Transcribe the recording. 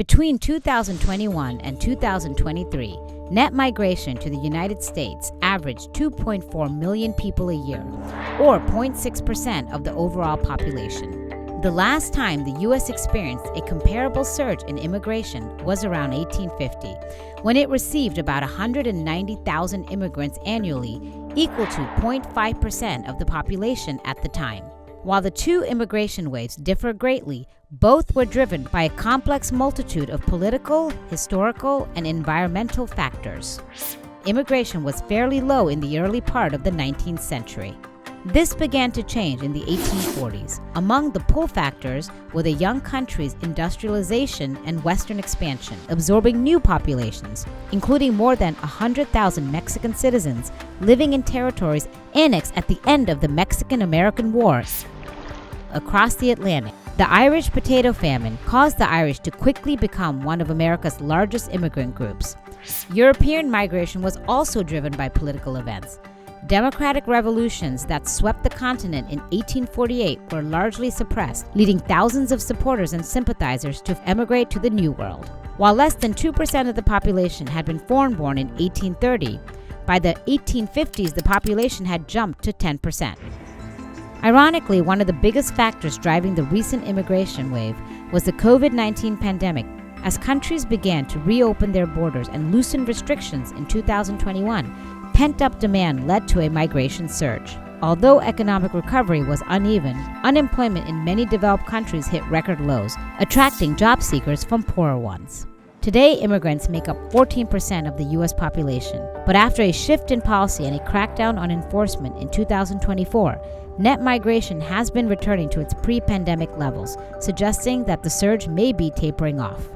Between 2021 and 2023, net migration to the United States averaged 2.4 million people a year, or 0.6% of the overall population. The last time the U.S. experienced a comparable surge in immigration was around 1850, when it received about 190,000 immigrants annually, equal to 0.5% of the population at the time. While the two immigration waves differ greatly, both were driven by a complex multitude of political, historical, and environmental factors. Immigration was fairly low in the early part of the 19th century. This began to change in the 1840s. Among the pull factors were the young country's industrialization and Western expansion, absorbing new populations, including more than 100,000 Mexican citizens living in territories annexed at the end of the Mexican-American War. Across the Atlantic, the Irish potato famine caused the Irish to quickly become one of America's largest immigrant groups. European migration was also driven by political events. Democratic revolutions that swept the continent in 1848 were largely suppressed, leading thousands of supporters and sympathizers to emigrate to the New World. While less than 2% of the population had been foreign-born in 1830, by the 1850s the population had jumped to 10%. Ironically, one of the biggest factors driving the recent immigration wave was the COVID-19 pandemic. As countries began to reopen their borders and loosen restrictions in 2021, pent-up demand led to a migration surge. Although economic recovery was uneven, unemployment in many developed countries hit record lows, attracting job seekers from poorer ones. Today, immigrants make up 14% of the U.S. population, but after a shift in policy and a crackdown on enforcement in 2024, net migration has been returning to its pre-pandemic levels, suggesting that the surge may be tapering off.